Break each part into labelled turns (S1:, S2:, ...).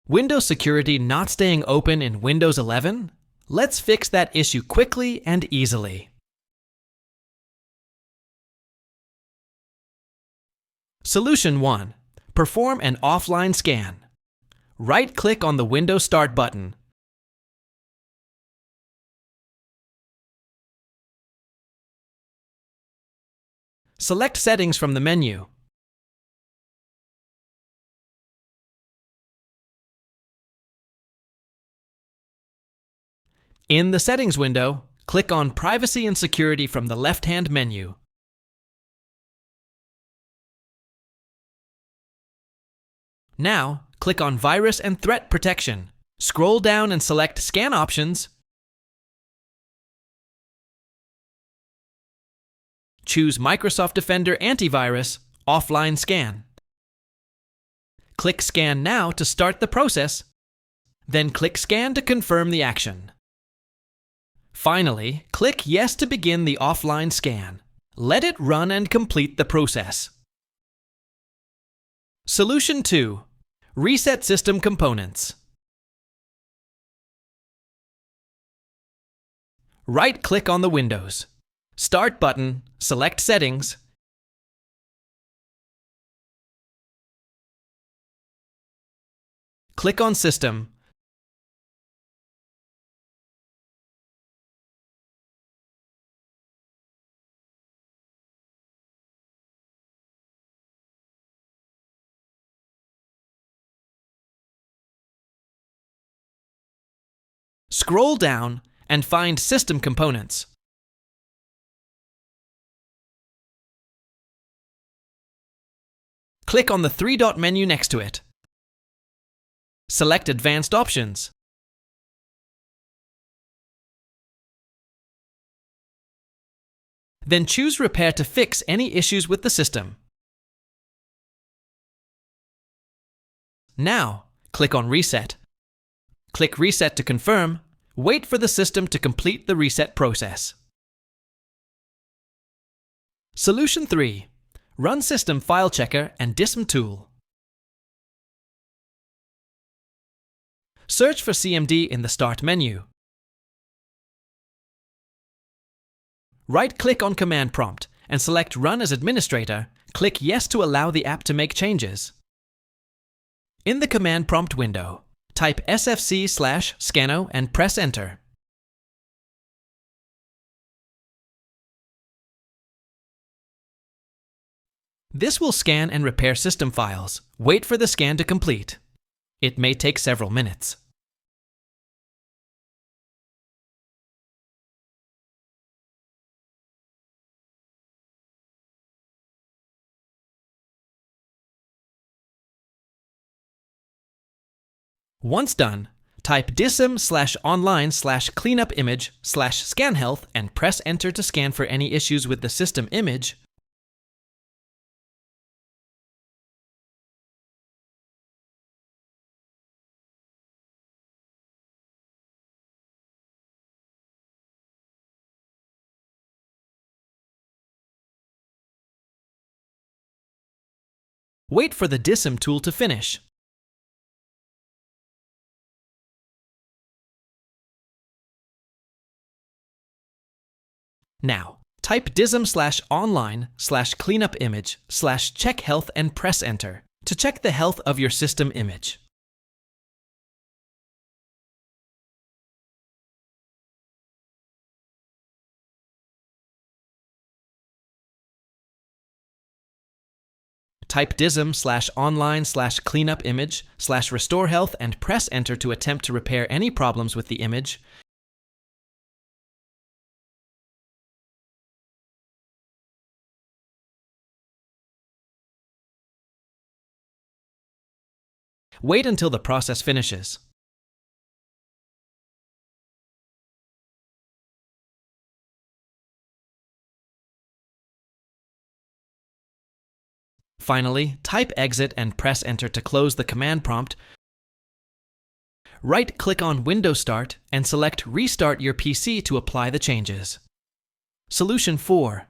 S1: Windows security not staying open in Windows 11? Let's fix that issue quickly and easily. Solution 1. Perform an offline scan. Right-click on the Windows Start button. Select Settings from the menu. In the Settings window, click on Privacy and Security from the left-hand menu. Now, click on Virus and Threat Protection. Scroll down and select Scan Options. Choose Microsoft Defender Antivirus Offline Scan. Click Scan Now to start the process. Then click Scan to confirm the action. Finally, click Yes to begin the offline scan. Let it run and complete the process. Solution 2. Reset system components. Right-click on the Windows Start button, select Settings. Click on System. Scroll down and find System Components. Click on the three-dot menu next to it. Select Advanced Options. Then choose Repair to fix any issues with the system. Now, click on Reset. Click Reset to confirm. Wait for the system to complete the reset process. Solution 3. Run System File Checker and DISM tool. Search for CMD in the Start menu. Right-click on Command Prompt and select Run as Administrator. Click Yes to allow the app to make changes. In the Command Prompt window, type sfc/scano and press Enter. This will scan and repair system files. Wait for the scan to complete. It may take several minutes. Once done, type dism/online/cleanupimage/scanhealth and press Enter to scan for any issues with the system image. Wait for the DISM tool to finish. Now, type dism/online/cleanupimage/checkhealth and press Enter to check the health of your system image. Type dism/online/cleanupimage/restorehealth and press Enter to attempt to repair any problems with the image. Wait until the process finishes. Finally, type Exit and press Enter to close the command prompt. Right-click on Windows Start and select Restart your PC to apply the changes. Solution 4.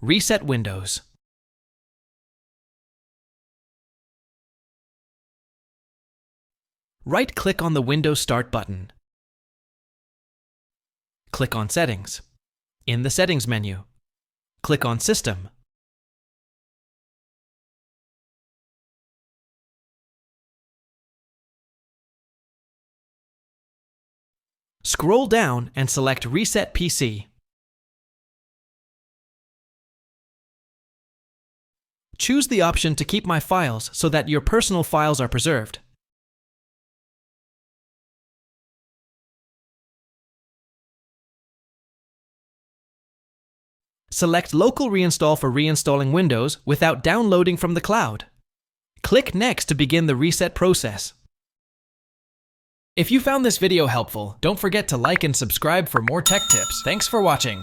S1: Reset Windows. right-click on the Windows Start button. Click on Settings. In the Settings menu, click on System. Scroll down and select Reset PC. Choose the option to keep my files so that your personal files are preserved. Select Local Reinstall for reinstalling Windows without downloading from the cloud. Click Next to begin the reset process. If you found this video helpful, don't forget to like and subscribe for more tech tips. Thanks for watching.